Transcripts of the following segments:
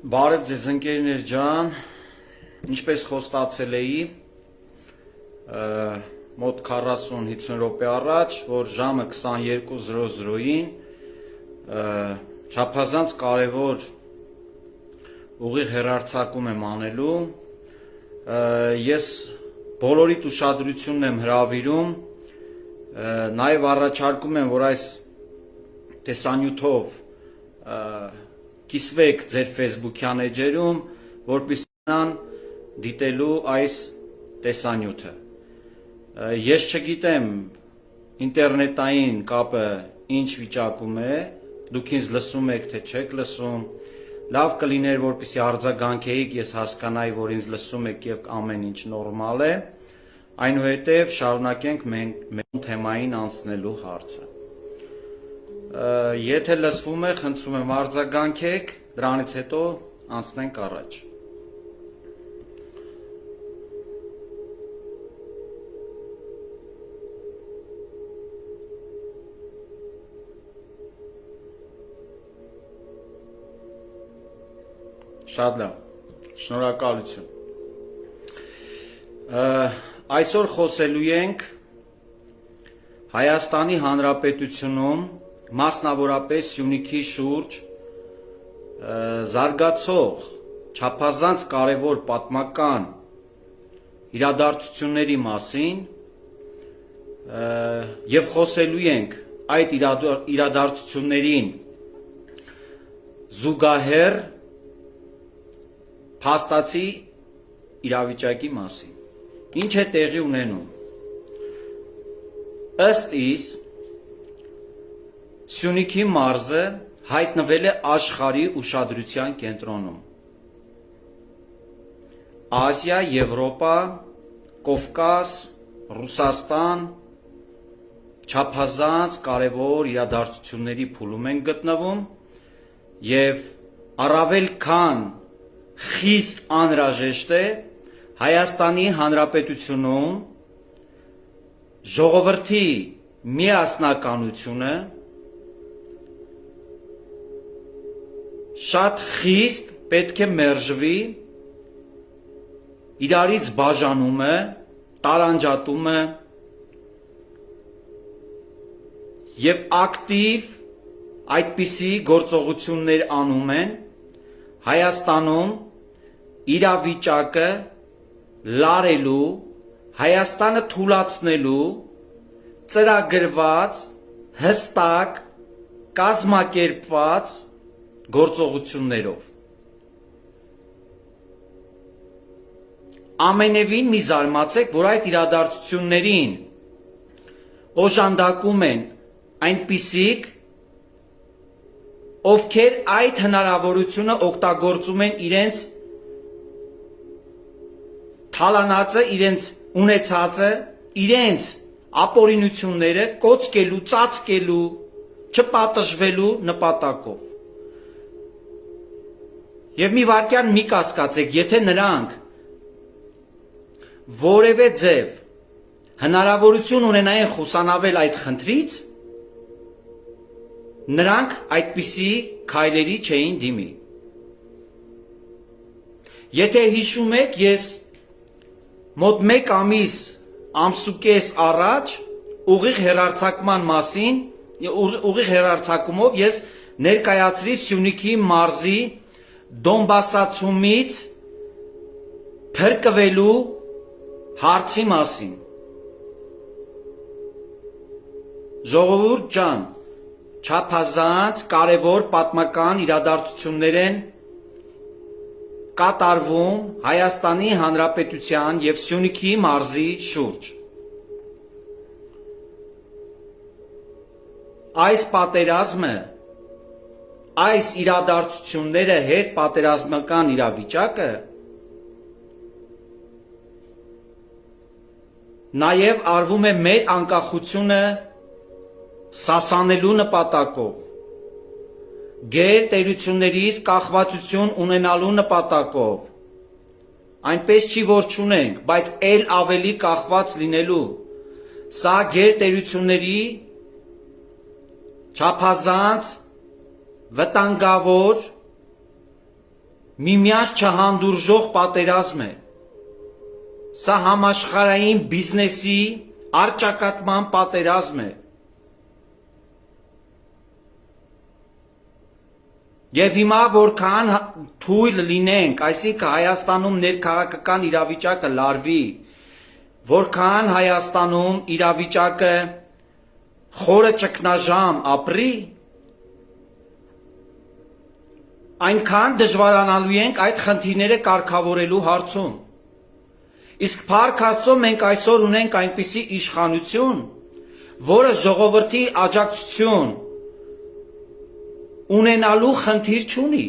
Բարև ձեզ ընկերներ ջան, ինչպես խոստացել էի մոտ 40-50 րոպե առաջ, որ ժամը 22:00-ին չափազանց կարևոր ուղիղ հեռարձակում եմ անելու, ես բոլորիդ ուշադրությունն եմ հրավիրում, նաև առաջարկում եմ, որ այս տեսանյութով կիսվեք ձեր Facebook-յան էջերում, որպեսզի դիտելու այս տեսանյութը։ Ես չգիտեմ ինտերնետային կապը ինչ վիճակում է, դուք ինձ լսում եք թե չեք լսում, լավ կլիներ որպեսզի արձագանքեիք, ես հասկանայի, որ ինձ լսում եք եւ ամեն ինչ նորմալ է, այնուհետև շարունակենք մեր թեմային անցնելու հարցը։ Եթե լսվում է, խնդրում եմ արձագանքեք, դրանից հետո անցնենք առաջ։ Շատ լավ, շնորհակալություն։ Այսօր խոսելու ենք Հայաստանի Հանրապետությունում մասնավորապես Սյունիքի շուրջ զարգացող չափազանց կարևոր պատմական իրադարձությունների մասին եւ խոսելու ենք այդ իրադարձություններին զուգահեռ փաստացի իրավիճակի մասին։ Ինչ է տեղի ունենում։ Ըստ իս Սյունիքի մարզը հայտնվել է աշխարհի ուշադրության կենտրոնում։ Ասիա, Եվրոպա, Կովկաս, Ռուսաստան չափազանց կարևոր իրադարձությունների փուլում են գտնվում եւ առավել քան խիստ անհրաժեշտ է Հայաստանի Հանրապետությունում ժողովրդի միասնականությունը շատ խիստ պետք է մերժվի իրարից բաժանումը, տարանջատումը եւ ակտիվ այդպիսի գործողություններ անում են Հայաստանում իրավիճակը լարելու, Հայաստանը թուլացնելու ծրագրված, հստակ, կազմակերպված գործողություններով։ Ամենևին մի զարմացեք, որ այդ իրադարձություններին օժանդակում են այնպիսիք, ովքեր այդ հնարավորությունը օգտագործում են իրենց թալանածը, իրենց ունեցածը, իրենց ապօրինությունները կոծկելու, ծածկելու, չպատժվելու նպատակով։ Եվ մի վարքյան մի կասկածեք, եթե նրանք որևէ ձև հնարավորություն ունենային խուսանավել այդ խնդրից, նրանք այդպիսի քայլերի չէին դիմի։ Եթե հիշում եք, ես մոտ 1 ամսուկես առաջ ուղիղ հեռարձակման մասին, ուղիղ հեռարձակումով ես ներկայացրի Սյունիքի մարզի Դոնբասացումից փրկվելու հարցի մասին։ Ժողովուրդ ջան, չափազանց կարևոր պատմական իրադարձություններ են կատարվում Հայաստանի Հանրապետության եւ Սյունիքի մարզի շուրջ։ Այս պատերազմը, այս իրադարձությունները հետ պատերազմական իրավիճակը նաև արվում է մեր անկախությունը սասանելու նպատակով, գերտերություններից կախվածություն ունենալու նպատակով, այնպես չի որ չունենք, բայց էլ ավելի կախված լինելու, սա գերտերությունների չափազանց վտանգավոր միմյանց չհանդուրժող պատերազմ է։ Սա համաշխարհային բիզնեսի առճակատման պատերազմ է։ Եվ հիմա որքան թույլ լինենք, այսինքն Հայաստանում ներքաղաքական իրավիճակը լարվի, որքան Հայաստանում իրավիճակը խորը ճգնաժամ ապրի, այնքան դժվարանալու ենք այդ խնդիրները կարգավորելու հարցում։ Իսկ փառք Աստծո մենք այսօր ունենք այնպիսի իշխանություն, որը ժողովրդի աջակցություն ունենալու խնդիր չունի։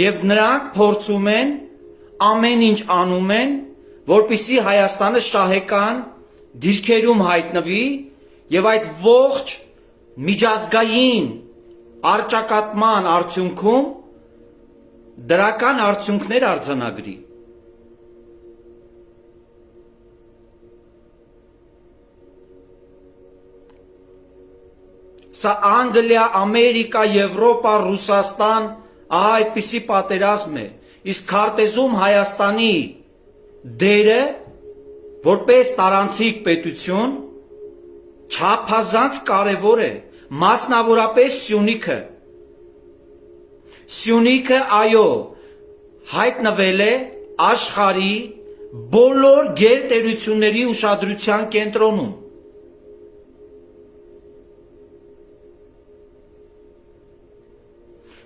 Եվ նրանք փորձում են, ամեն ինչ անում են, որպեսզի Հայաստանը շահեկան դիրքերում հայտնվի եւ այդ ողջ միջազգային առճակատման արդյունքում դրական արդյունքներ արձանագրի։ Սա Անգլիա, Ամերիկա, Եվրոպա, Ռուսաստան, ահա այդպիսի պատերազմ է։ Իսկ քարտեզում Հայաստանի դերը որպես տարանցիկ պետություն չափազանց կարևոր է, մասնավորապես Սյունիքը։ Սյունիքը, այո, հայտնվել է աշխարհի բոլոր գերտերությունների ուշադրության կենտրոնում։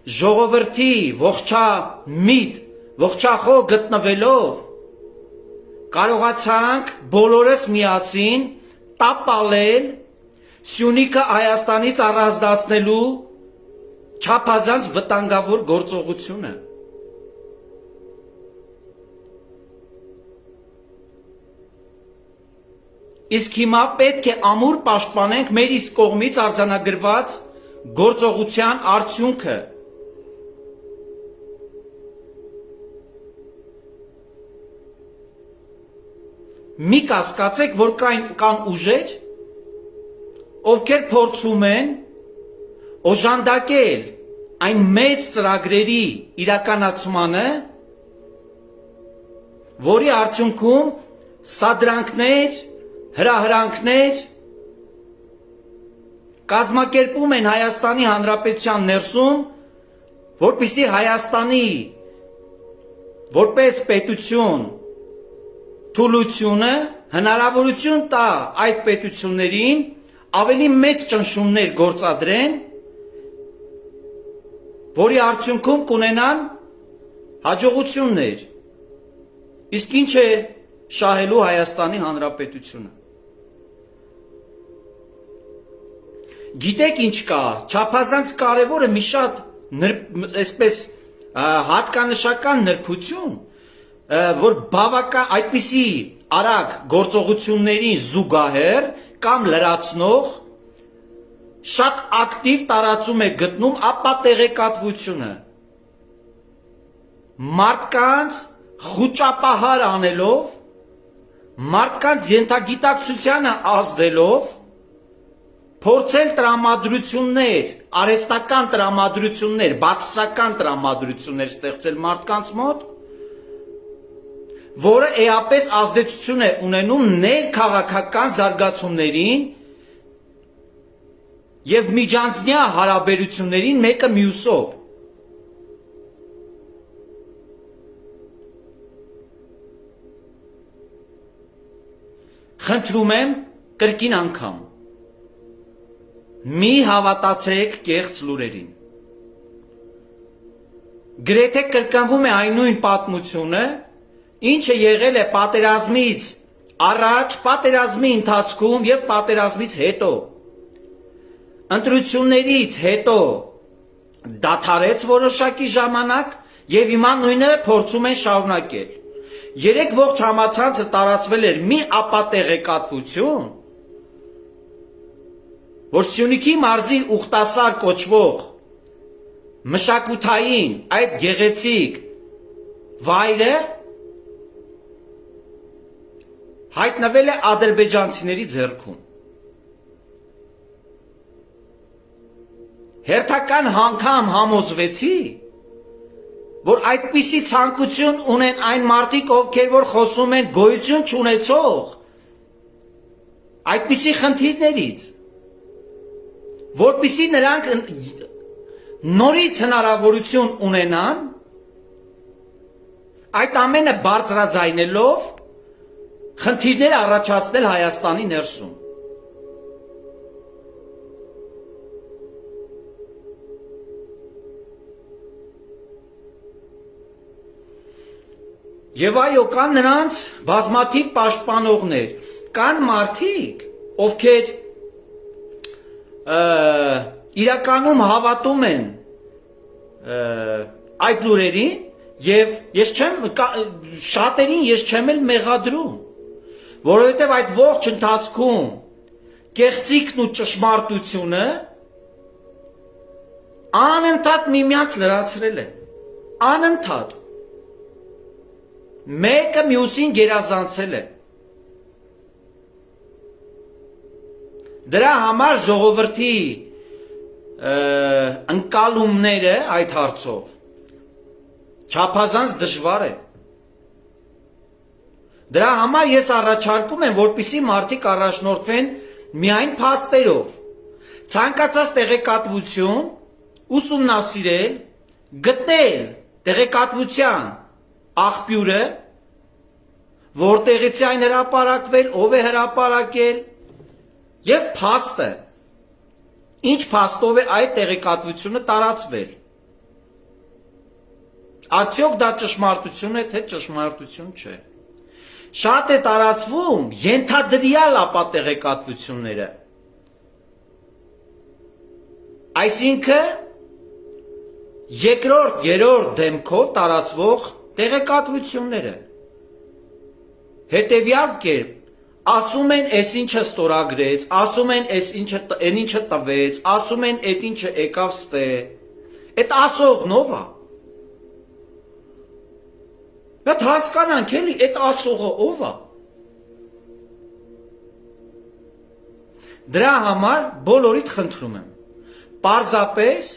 Ժողովրդի ողջամիտ, ողջախոհ գտնվելով կարողացանք բոլորս միասին տապալել Սյունիքը Հայաստանից առանձնացնելու չափազանց վտանգավոր գործողությունը։ Իսկ հիմա պետք է ամուր պաշտպանենք մեր իսկ կողմից արձանագրված գործողության արդյունքը։ Մի կասկածեք, որ կան ուժեր, ովքեր փորձում են օժանդակել այն մեծ ծրագրերի իրականացմանը, որի արդյունքում սադրանքներ, հրահրանքներ կազմակերպում են Հայաստանի Հանրապետության ներսում, որպեսզի Հայաստանի որպես պետություն թուլությունը հնարավորություն տա այդ պետություններին ավելի մեծ ճնշումներ գործադրեն, որի արդյունքում կունենան հաջողություններ։ Իսկ ինչ է շահելու Հայաստանի Հանրապետությունը։ Գիտեք ինչ կա, չափազանց կարևորը մի շատ այսպես հատկանշական նրբություն, որ բավական այդպիսի արագ գործողություններին զուգահեռ կամ լրացնող շատ ակտիվ տարածում է գտնում ապա տեղեկատվությունը։ Մարդկանց խուճապահար անելով, մարդկանց ենթագիտակցությանը ազդելով, փորձել տրամադրություններ, արհեստական տրամադրություններ, բացասական տրամադրություններ ստեղծել մարդկանց մոտ, որը էապես ազդեցություն է ունենում ներքաղաքական զարգացումներին եւ միջանձնյա հարաբերություններին մեկը մյուսով։ Խնդրում եմ կրկին անգամ, մի հավատացեք կեղծ լուրերին։ Գրեթե կրկնվում է այն նույն պատմությունը, ինչը եղել է պատերազմից առաջ, պատերազմի ընթացքում եւ պատերազմից հետո։ Ընտրություններից հետո դադարեց որոշակի ժամանակ եւ հիմա նույնը փորձում են շարունակել։ Երեք ողջ համացանցը տարածվել էր մի ապատեղեկատվություն, որ Սյունիքի մարզի Ուխտասար կոչվող մշակութային այդ գեղեցիկ վայրը հայտնվել է ադրբեջանցիների ձեռքում։ հերթական անգամ համոզվեցի, որ այդպիսի ցանկություն ունեն այն մարդիկ, ովքեր որ խոսում են գոյություն չունեցող այդպիսի խնդիրներից, որպեսզի նրանք նորից հնարավորություն ունենան այդ ամենը բարձրաձայնելով խնդիրներ առաջացնել Հայաստանի ներսում։ Եվ այո, կան նրանց բազմաթիվ պաշտպանողներ, կան մարդիկ, ովքեր իրականում հավատում են այդ լուրերին եւ շատերին ես չեմ էլ մեղադրում, որովհետեւ այդ ողջ ընթացքում կեղծիքն ու ճշմարտությունը անընդհատ միմյանց լրացրել են, անընդհատ մեկը մյուսին գերազանցել է։ Դրա համար ժողովրդի ընկալումները այդ հարցով չափազանց դժվար է։ Դրա համար ես առաջարկում եմ, որպեսզի մարդիկ առաջնորդվեն միայն փաստերով, ցանկացած տեղեկատվություն ուսումնասիրել, գտնել տեղեկատվության աղբյուրը, որտեղից է այն հրապարակվել, ով է հրապարակել եւ փաստը, ինչ փաստով է այդ տեղեկատվությունը տարածվել։ Արդյոք դա ճշմարտություն է, թե ճշմարտություն չէ։ Շատ է տարածվում ենթադրյալ ապա տեղեկատվությունները։ Այսինքն երկրորդ, երրորդ դեմքով տարածվող տեղեկատվությունները հետևյալ կերպ ասում են այս ինչը ստորագրեց, ասում են այս ինչը տվեց, ասում են այդ ինչը եկավ ստե, այդ ասողն ով է։ Դա հասկանանք էլի, այդ ասողը ով է։ Դրա համար բոլորիդ խնդրում եմ, պարզապես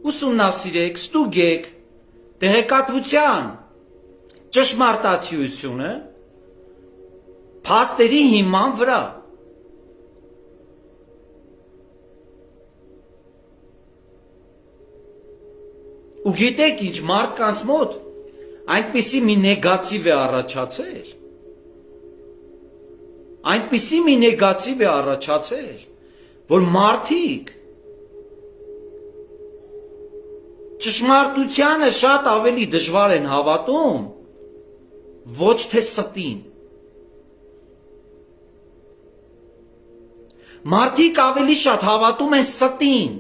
ուսումնասիրեք, ստուգեք տեղեկատվության ճշմարտացիությունը փաստերի հիման վրա։ Ու գիտեք ինչ, մարդկանց մոտ այնպիսի մի նեգատիվ է առաջացել, որ մարդիկ ճշմարտությանը շատ ավելի դժվար են հավատում, ոչ թե ստին։ Մարդիկ ավելի շատ հավատում են ստին։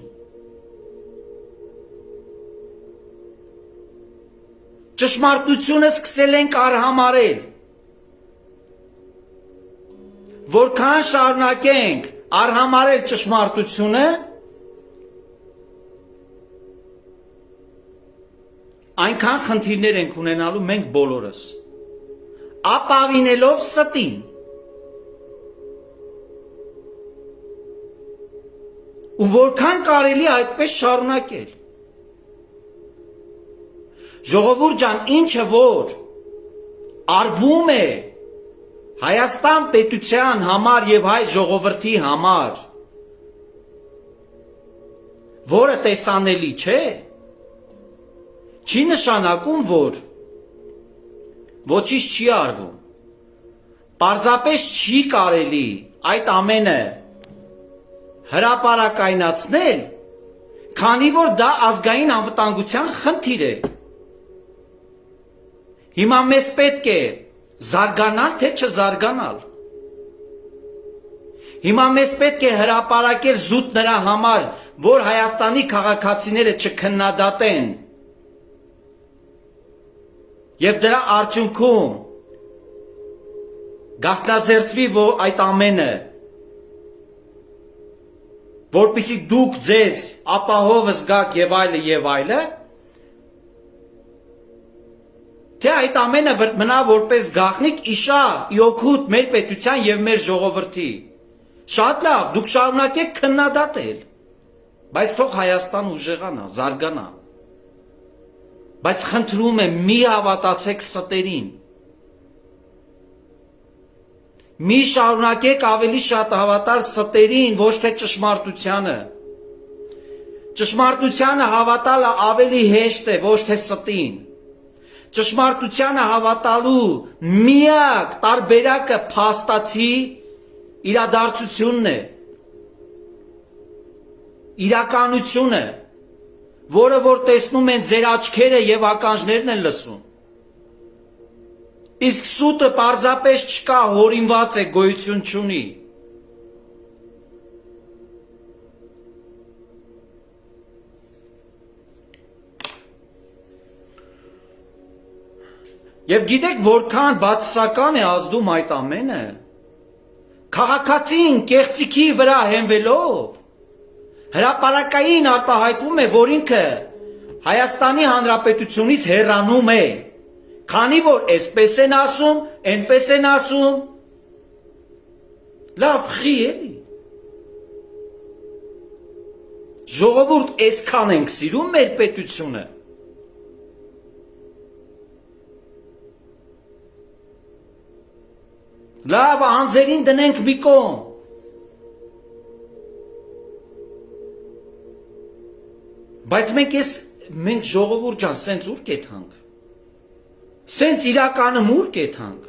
Ճշմարտությունը սկսել ենք արհամարել։ Որքան շարունակենք արհամարել ճշմարտությունը, այնքան խնդիրներ ենք ունենալու մենք բոլորս, ապավինելով ստին։ Ու որքան կարելի այդպես շարունակել։ Ժողովուրդ ջան, ինչը որ արվում է Հայաստան պետության համար եւ հայ ժողովրդի համար, որը տեսանելի չէ, չի նշանակում, որ ոչինչ չի արվում։ Պարզապես չի կարելի այդ ամենը հրապարակայնացնել, քանի որ դա ազգային անվտանգության խնդիր է։ Հիմա մեզ պետք է զարգանալ, թե չզարգանալ։ Հիմա մեզ պետք է հրապարակել զուտ նրա համար, որ Հայաստանի քաղաքացիները չքննադատեն եւ դրա արդյունքում գաղտնազերծվի այդ ամենը, որպեսզի դուք ձեզ ապահով զգաք եւ այլը, թե այդ ամենը մնա որպես գաղտնիք իշա իօգուտ մեր պետության եւ մեր ժողովրդի։ Շատ լավ, դուք շարունակեք քննադատել, Բայց թող Հայաստան ուժեղանա, զարգանա։ Բայց խնդրում եմ, մի հավատացեք ստերին։ Մի շարունակեք ավելի շատ հավատալ ստերին, ոչ թե ճշմարտությանը։ Ճշմարտությանը հավատալը ավելի հեշտ է, ոչ թե ստին։ Ճշմարտությանը հավատալու միակ տարբերակը փաստացի իրադարձությունն է, իրականությունը, որը որ տեսնում են ձեր աչքերը եւ ականջներն են լսում։ Իսկ սուտը պարզապես չկա, հորինված է, գոյություն չունի։ Եվ գիտեք, որքան բացասական է ազդում այդ ամենը, քաղաքացին կեղծիքի վրա հենվելով, հրապարակային արտահայտվում է, որ ինքը Հայաստանի Հանրապետությունից հեռանում է, քանի որ այսպես են ասում, այնպես են ասում, լավ խի էլի։ Ժողովուրդ, այսքան ենք սիրում մեր պետությունը։ Լավ, անձերին դնենք մի կողմ։ Բայց մենք ժողովուրդ ջան, սենց ուր կեթանք։ Սենց իրականում ուր կեթանք։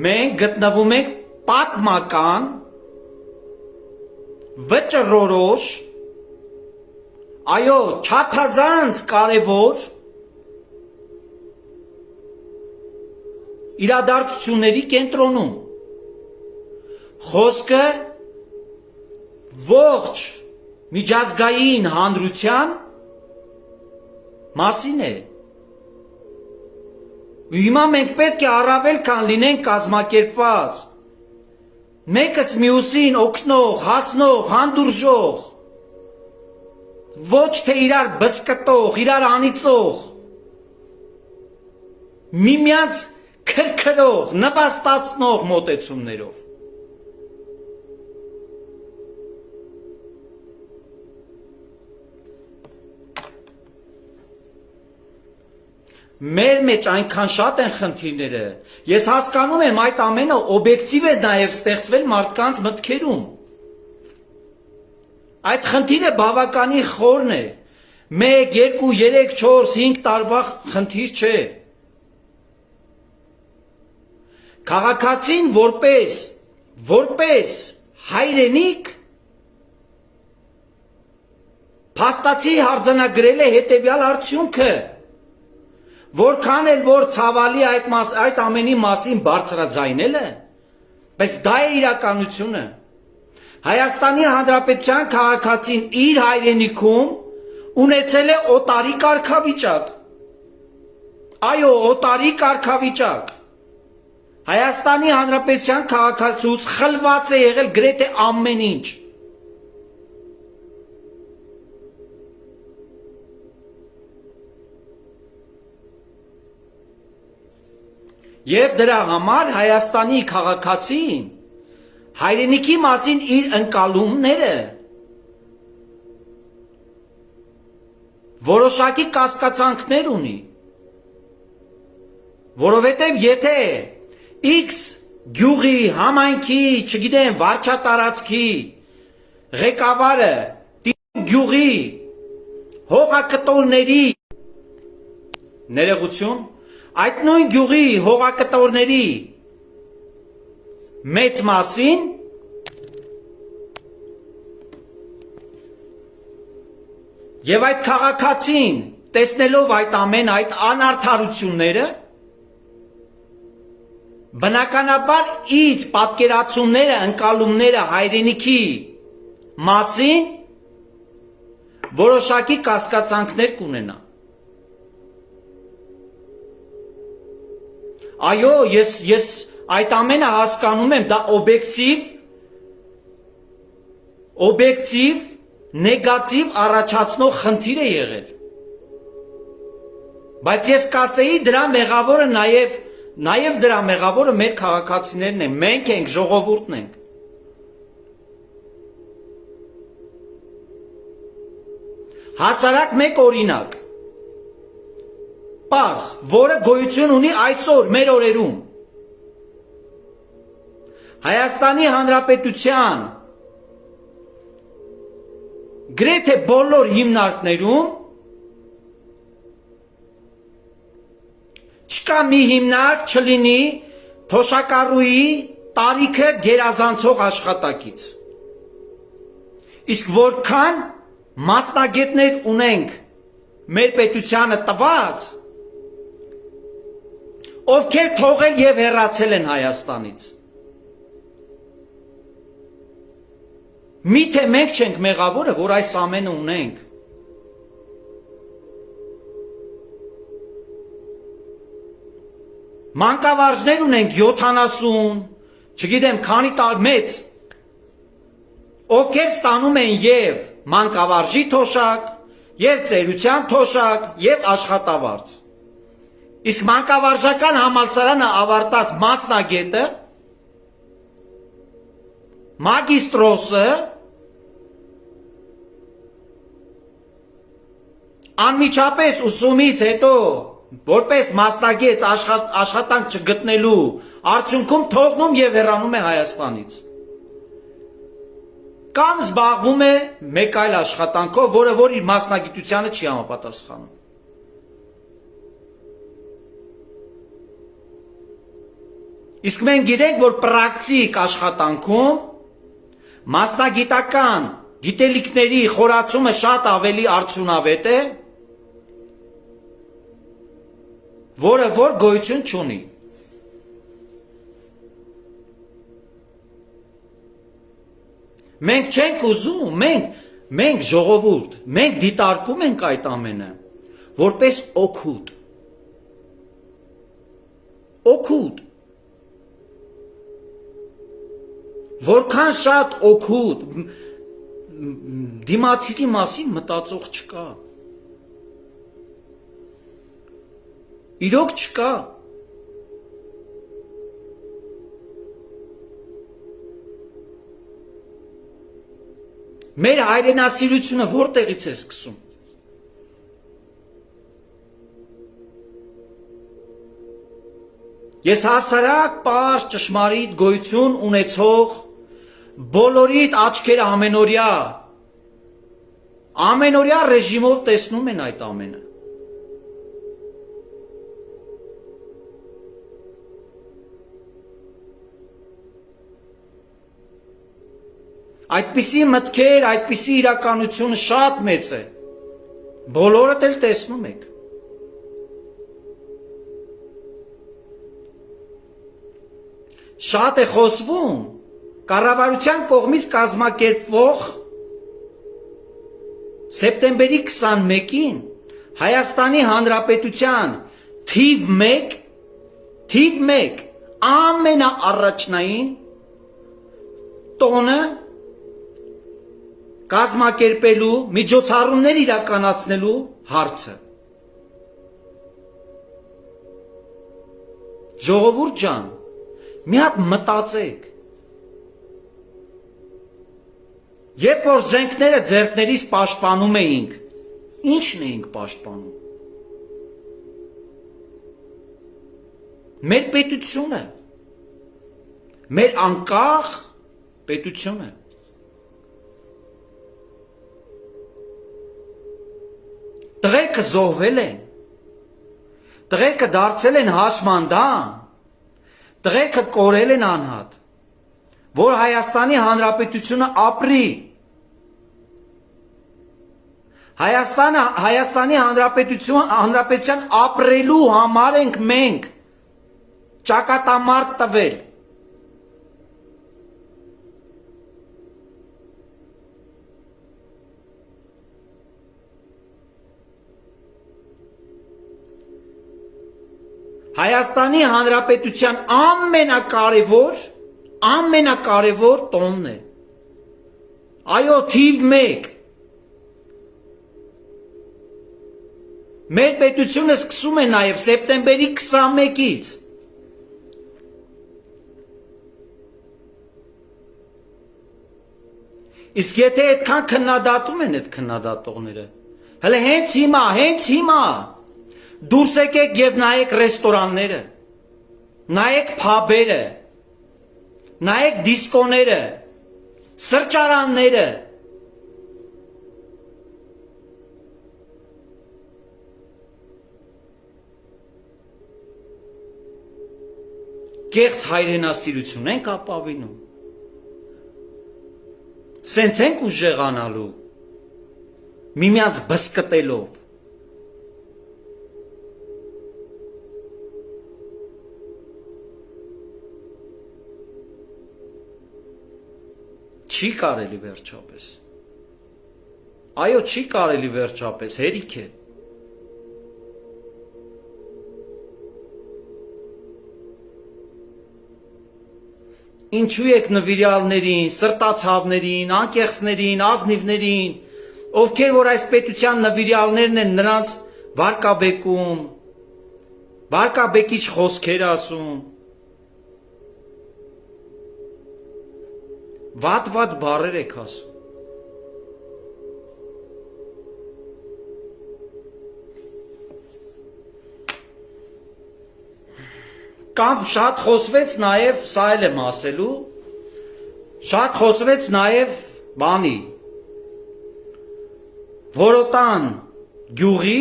Մենք գտնվում ենք պատմական վճռորոշ, այո, չափազանց կարևոր իրադարձությունների կենտրոնում։ Խոսքը ողջ միջազգային հանրության մասին է։ Ու հիմա մենք պետք է առավել քան լինենք կազմակերպված, մեկս մյուսին օգնող, հասնող, հանդուրժող, ոչ թե իրար բսկտող, իրար անիծող, միմյանց քրքրող, նպաստացնող մոտեցումներով։ Մեր մեջ այնքան շատ են խնդիրները, ես հասկանում եմ այդ ամենը օբյեկտիվ է նաև ստեղծվել մարդկանց մտքերում։ Այդ խնդիրը բավականի խորն է, 1, 2, 3, 4, 5 տարվա խնդիր չէ։ Քաղաքացին որպես հայրենիք փաստացի հարձանագրել է հետևյալ արդյունքը, որքան էլ որ ցավալի այդ ամենի մասին բարձրաձայնելը, բայց դա է իրականությունը։ Հայաստանի Հանրապետության քաղաքացին իր հայրենիքում ունեցել է օտարի կարգավիճակ։ Այո, օտարի կարգավիճակ։ Հայաստանի Հանրապետության քաղաքացուց խլված է եղել գրեթե ամեն ինչ։ Եվ դրա համար Հայաստանի քաղաքացին հայրենիքի մասին իր ընկալումները որոշակի կասկածանքներ ունի, որովհետև եթե X գյուղի, համայնքի, չգիտեմ, վարչատարածքի ղեկավարը գյուղի հողակտորների ներողություն, այդ նույն գյուղի հողակտորների մեծ մասին եւ այդ քաղաքացին տեսնելով այդ այդ անարդարությունները բնականաբար իր պատկերացումները, ընկալումները հայրենիքի մասին որոշակի կասկածանքներ կունենա։ Այո, ես այդ ամենը հասկանում եմ, դա օբյեկտիվ, նեգատիվ առաջացնող խնդիր է եղել։ Բայց ես կասեի դրա մեղավորը նաև դրա մեղավորը մեր քաղաքացիներն են, մենք ենք, ժողովուրդն ենք։ Հասարակ մեկ օրինակ, պարզ, որը գոյություն ունի այսօր մեր օրերում։ Հայաստանի Հանրապետության գրեթե բոլոր հիմնարկներում չկա մի հիմնարկ չլինի թոշակառուի տարիքը գերազանցող աշխատակից։ Իսկ որքան մասնագետներ ունենք մեր պետությանը տված, ովքեր թողել եւ հեռացել են Հայաստանից։ Միթե մենք չենք մեղավորը, որ այս ամենը ունենք։ Մանկավարժներ ունենք 70, չգիտեմ քանի տար մեծ, ովքեր ստանում են եւ մանկավարժի թոշակ, եւ ծերության թոշակ, եւ աշխատավարձ։ Իսկ մանկավարժական համալսարանը ավարտած մասնագետը, մագիստրոսը, անմիջապես ուսումից հետո որպես մասնագետ աշխատանք չգտնելու արդյունքում թողնում եւ հեռանում է Հայաստանից։ Կամ զբաղվում է մեկ այլ աշխատանքով, որը որ իր մասնագիտությանը չի համապատասխանում։ Իսկ մենք գիտենք, որ պրակտիկ աշխատանքում մասնագիտական գիտելիքների խորացումը շատ ավելի արդյունավետ է, որը որ գոյություն չունի։ Մենք չենք ուզում, մենք ժողովուրդ, մենք դիտարկում ենք այդ ամենը, որպես օգուտ։ Օգուտ։ Որքան շատ օգուտ, դիմացի մասին մտածող չկա։ Իրոք չկա։ Մեր հայրենասիրությունը որտեղից է սկսում։ Ես հասարակ պարզ ճշմարիտ գոյություն ունեցող բոլորիդ աչքերը ամենօրյա ռեժիմով տեսնում են այդ ամենը։ Այդպիսի մտքեր, այդպիսի իրականությունը շատ մեծ է։ Բոլորդ էլ տեսնում եք։ Շատ է խոսվում կառավարության կողմից կազմակերպվող սեպտեմբերի 21-ին Հայաստանի Հանրապետության թիվ 1 ամենաառաջնային տոնը կազմակերպելու, միջոցառումներ իրականացնելու հարցը։ Ժողովուրդ ջան, մի հատ մտածեք։ Երբ որ զենքները ձեռքներիս պաշտպանում էինք, ի՞նչն էինք պաշտպանում։ Մեր պետությունը, մեր անկախ պետությունը։ Տղերքը զոհվել են, տղերքը դարձել են հաշմանդամ, տղերքը կորել են անհատ, որ Հայաստանի Հանրապետությունը ապրի։ Հայաստանի Հանրապետության ապրելու համար ենք մենք ճակատամարտ տվել։ Հայաստանի Հանրապետության ամենակարևոր տոնն է։ Այո, թիվ 1։ Մեր պետությունը սկսում է նաև սեպտեմբերի 21-ից։ Իսկ եթե այդքան քննադատում են այդ քննադատողները, հələ հենց հիմա դուրս եկեք եւ նայեք ռեստորանները, նայեք փաբերը, նայեք դիսկոները, սրճարանները, կեղծ հայրենասիրություն ենք ապավինում, սենց ենք ուժեղանալու, միմյանց բսկտելով, չի կարելի վերջապես, այո չի կարելի վերջապես, հերիք է, ինչու եք նվիրյալներին, սրտացավներին, անկեղծներին, ազնիվներին, ովքեր որ այս պետության նվիրյալներն են նրանց վարկաբեկում, վարկաբեկիչ խոսքեր ասում, վատ բառեր եք ասում, կամ շատ խոսվեց նաև, սա էլ եմ ասելու, շատ խոսվեց նաև բանի, Որոտան գյուղի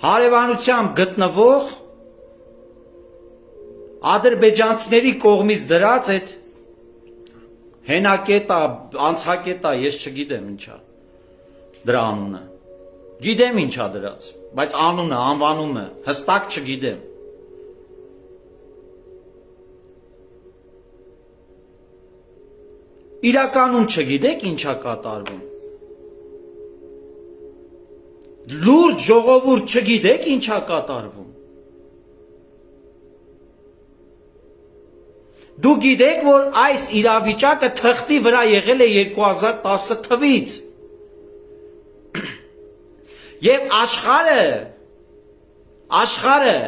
հարևանությամբ գտնվող ադրբեջանցիների կողմից դրած այդ հենակետա, անցակետա, ես չգիտեմ ինչա դրա անունը, գիտեմ ինչա դրած, բայց անունը, անվանումը հստակ չգիտեմ, իրականում չգիտեք ինչա կատարվում, լուրջ ժողովուրդ չգիտեք ինչա կատարվում, դու գիտեք, որ այս իրավիճակը թղթի վրա եղել է 2010 թվից և աշխարհը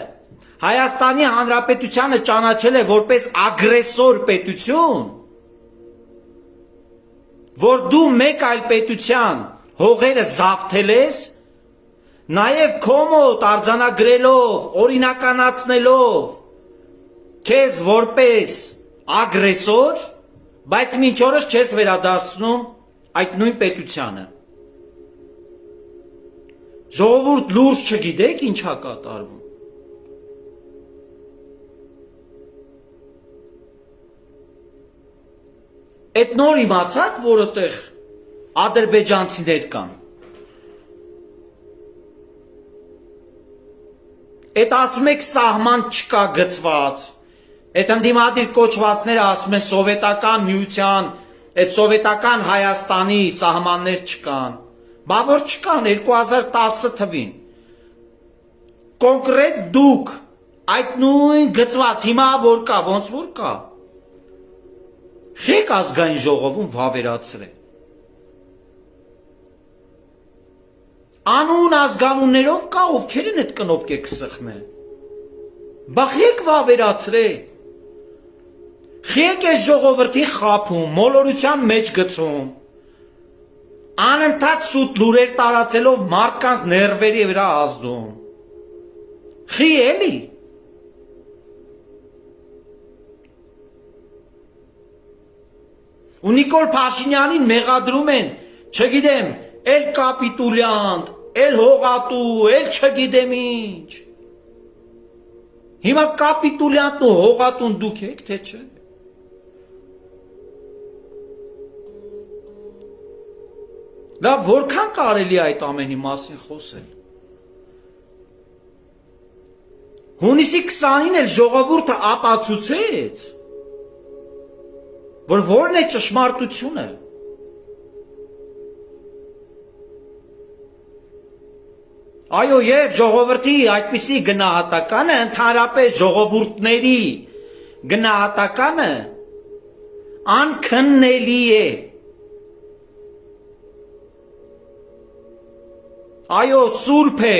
Հայաստանի Հանրապետությանը ճանաչել է որպես ագրեսոր պետություն, որ դու մեկ այլ պետության հողերը զավթել ես, նաև քո մոտ արձանագրելով, օրինականացնելով քեզ որպես ագրեսոր, բայց մինչ օրս չես վերադարձնում այդ նույն պետությանը։ Ժողովուրդ լուրջ չգիտեք ինչա կատարվում։ Այդ նոր իմացաք, որ այդտեղ ադրբեջանցիներ կան։ Այդ ասում եք սահման չկա գծված, այդ ընդդիմադիր կոչվածները ասում են սովետական միության, այդ սովետական Հայաստանի սահմաններ չկան, բա որ չկան 2010 թվին, կոնկրետ դուք այդ նույն գծված հիմա որ կա, ոնց որ կա, խեք ազգային ժողովում վավերացրել, անուն ազգանուններով կա, ովքեր են այդ կնոպկեք սխմե, բախեք վավերացրել, խեք այս ժողովրդի խափում, մոլորության մեջ գցում, անընդհատ սուտ լուրեր տարածելով մարդկանց ներվերի վրա ազդում, խի էլի, ու Նիկոլ Փաշինյանին մեղադրում են, չգիտեմ, էլ կապիտուլյանտ, էլ հողատու, էլ չգիտեմ ինչ։ Հիմա կապիտուլյանտն ու հողատուն դուք եք, թե չէ։ Լավ, որքան կարելի այդ ամենի մասին խոսել։ Հունիսի 20-ին էլ ժողովուրդը ապացուցեց, որ որն է ճշմարտությունը։ Այո, եւ ժողովրդի այդպիսի գնահատականը, ընդհանրապես ժողովուրդների գնահատականը անքննելի է։ Այո, սուրբ է։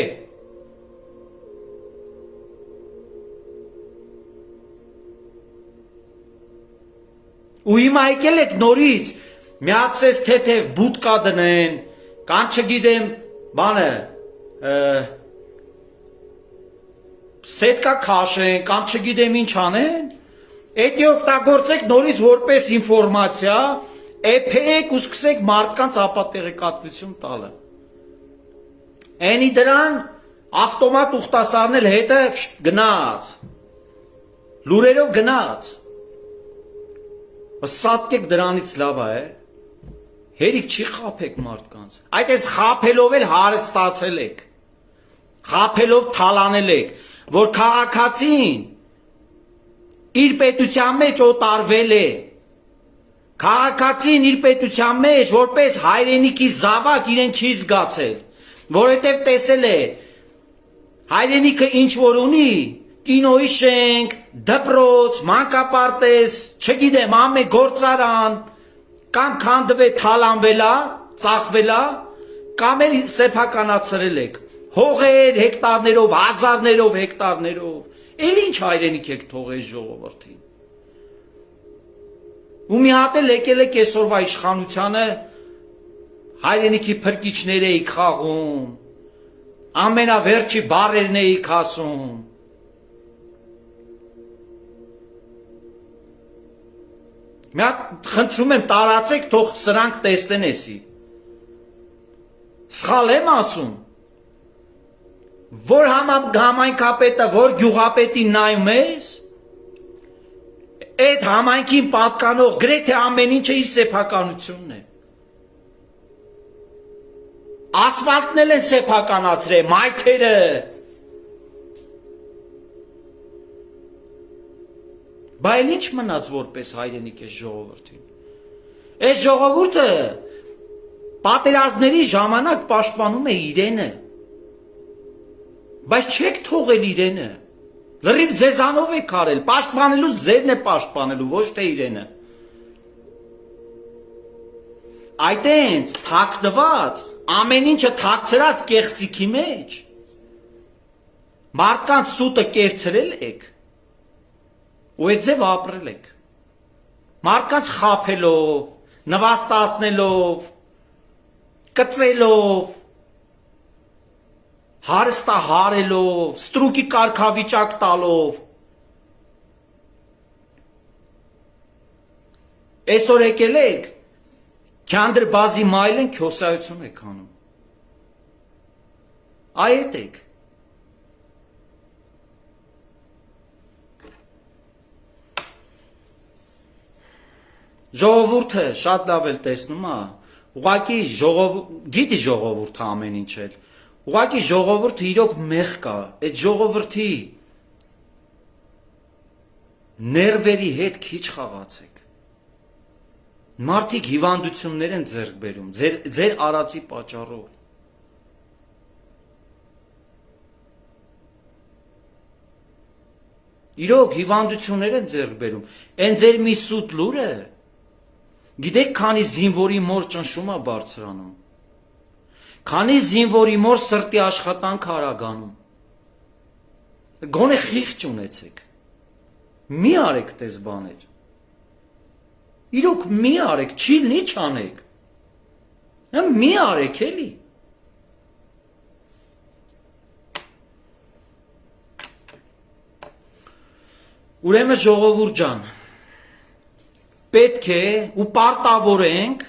Ու հիմա եկել եք նորից միացես թեթև բուտկա դնեն, կան չգիտեմ բանը սետկա քաշեն, կան չգիտեմ ինչ անեն, էդի օգտագործեք նորից որպես ինֆորմացիա, էփեք ու սկսեք մարդկանց ապատեղեկատվություն տալը։ Էնի դրան ավտոմատ ուխտասարնել հետը գնաց, լուրերով գնաց, սատկեք դրանից լավ է, հերիք չի խապեք մարդկանց, այդ ես խապելով էլ հարստացել եք, խապելով թալանել եք, որ քաղաքացին իր պետության մեջ օտարվել է, քաղաքացին իր պետության մեջ որպես հայրենիքի զավակ իրեն չի զգացել, որովհետև տեսել է հայրենիքը ինչ որ ունի, կինոյի շենք, դպրոց, մանկապարտեզ, չգիտեմ, ամեն գործարան, կամ քանդվել թալանվելա, ծախվելա, կամ էլ սեփականացրել եք, հողեր, հեկտարներով, հազարներով հեկտարներով, էլ ինչ հայրենիք եք թողել ժողովրդին։ Ու մի հատ էլ եկել եք այսօրվա իշխանությանը, հայրենիքի փրկիչներ էիք խաղում, ամենավերջի բառերն էիք ասում, մի հատ խնդրում եմ տարածեք, թող սրանք տեսնեն էսի, սխալ եմ ասում, որ համայնքապետը, որ գյուղապետին նայում ես, այդ համայնքին պատկանող գրեթե ամեն ինչը իր սեփականությունն է, ասֆալտն էլ են սեփականացրել, մայթերը, Բա էլ ինչ մնաց որպես հայրենիք այս ժողովրդին։ Այս ժողովուրդը պատերազմների ժամանակ պաշտպանում է իրենը։ Բայց չեք թողել իրենը։ Լրիվ ձեզանով եք արել, պաշտպանելու ձերն է պաշտպանելու, ոչ թե իրենը։ Այդենց թաքնված, ամեն ինչը թաքցրած կեղծիքի մեջ մարդկանց սուտը կերցրել եք ու այդ ձև ապրել եք, մարդկանց խափելով, նվաստացնելով, կծելով, հարստահարելով, ստրուկի կարգավիճակ տալով, այսօր եկել եք, քանդր բազի մայլ են քյոսայություն եք անում, այդ եք, Ժողովուրդը շատ լավ էլ տեսնում է, ուղղակի գիտի ժողովուրդը ամեն ինչ էլ, ուղղակի ժողովուրդը իրոք մեղ կա, այդ ժողովրդի ներվերի հետ քիչ խաղացեք, մարդիկ հիվանդություններ են ձեռք բերում, ձեր արածի պատճառով, իրոք հիվանդություններ են ձեռք բերում, են ձեր մի սուտ լուրը, Գիտեք, քանի զինվորի մոր ճնշումը բարձրանում, քանի զինվորի մոր սրտի աշխատանք արագանում, գոնե խիղճ ունեցեք, մի արեք տես բաներ, իրոք մի արեք, չի լինի չանեք, մի արեք էլի, ուրեմն ժողովուրդ ջան, պետք է ու պարտավոր ենք,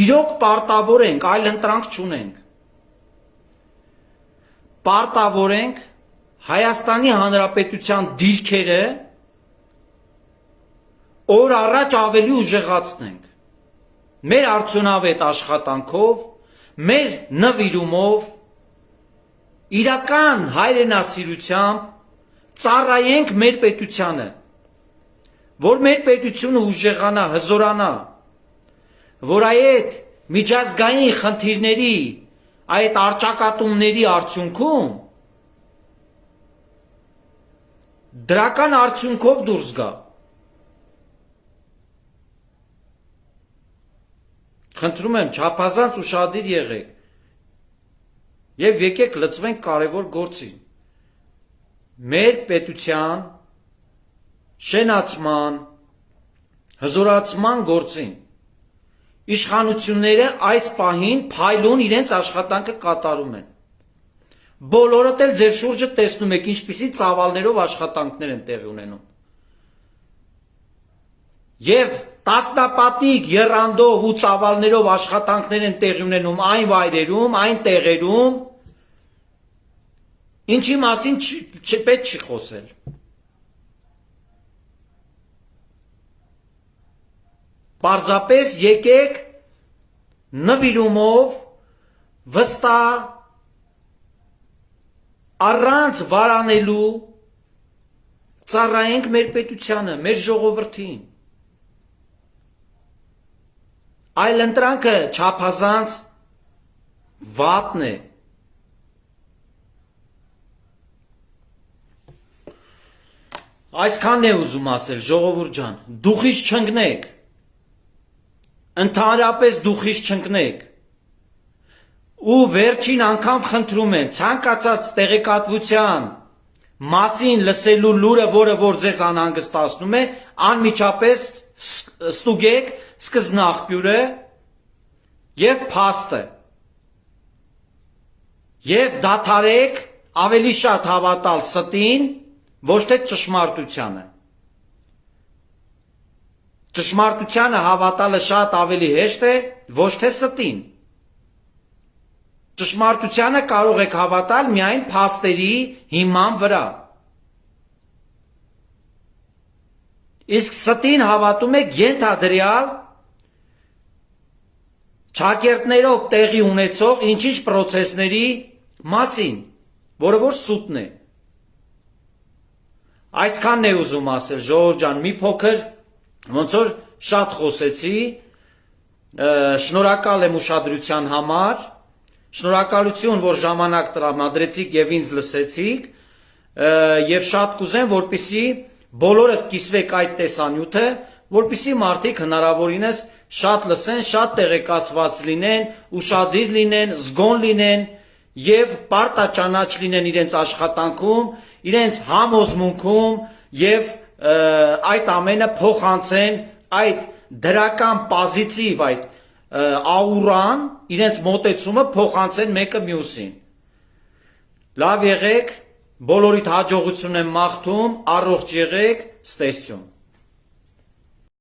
իրոք պարտավոր ենք, այլ ընտրանք չունենք, պարտավոր ենք Հայաստանի Հանրապետության դիրքերը օր առաջ ավելի ուժեղացնենք, մեր արդյունավետ աշխատանքով, մեր նվիրումով, իրական հայրենասիրությամբ ծառայենք մեր պետությանը, որ մեր պետությունը ուժեղանա, հզորանա, որ այդ միջազգային խնդիրների, այդ արճակատումների արդյունքում դրական արդյունքով դուրս գա։ Խնդրում եմ, չափազանց ուշադիր եղեք։ Եվ եկեք լծվենք կարևոր գործին։ Մեր պետության շենացման, հզորացման գործին իշխանությունները այս պահին փայլուն իրենց աշխատանքը կատարում են։ Բոլորդ էլ ձեր շուրջը տեսնում եք ինչպիսի ծավալներով աշխատանքներ են տեղի ունենում։ Եվ տասնապատիկ եռանդով ու ծավալներով աշխատանքներ են տեղի ունենում այն վայրերում, այն տեղերում, ինչի մասին պետք չի խոսել։ Պարզապես եկեք նվիրումով վստահ առանց վարանելու ծառայենք մեր պետությանը, մեր ժողովրդին։ Այլ ընտրանքը չափազանց վատն է։ Այսքանն է ուզում ասել, ժողովուրդ ջան, դուխից չընկնեք, ընդհանրապես դուխից չընկնեք, ու վերջին անգամ խնդրում եմ, ցանկացած տեղեկատվության մասին լսելու լուրը, որը որ ձեզ անհանգստացնում է, անմիջապես ստուգեք սկզբնաղբյուրը եւ փաստը եւ դադարեք ավելի շատ հավատալ ստին, ոչ թե ճշմարտությանը։ Ճշմարտությանը հավատալը շատ ավելի հեշտ է, ոչ թե ստին։ Ճշմարտությանը կարող եք հավատալ միայն փաստերի հիման վրա։ Իսկ ստին հավատում եք ենթադրյալ ճակերտներով տեղի ունեցող ինչ-ինչ պրոցեսների մասին, որը որ սուտն է։ Այսքանն է ուզում ասել, ժողովուրդ ջան, մի փոքր ոնց որ շատ խոսեցի, շնորհակալ եմ ուշադրության համար, շնորհակալություն, որ ժամանակ տրամադրեցիք եւ ինձ լսեցիք, եւ շատ կուզեմ, որպեսզի բոլորդ կիսվեք այդ տեսանյութը, որպեսզի մարդիկ հնարավորինս շատ լսեն, շատ տեղեկացված լինեն, ուշադիր լինեն, զգոն լինեն եւ պարտաճանաչ լինեն իրենց աշխատանքում, իրենց համոզմունքում եւ այդ ամենը փոխանցեն այդ դրական պոզիտիվ այդ աուրան, իրենց մոտեցումը փոխանցեն մեկը մյուսին։ Լավ եղեք, բոլորիդ հաջողություն եմ մաղթում, առողջ եղեք, ստեսյուն։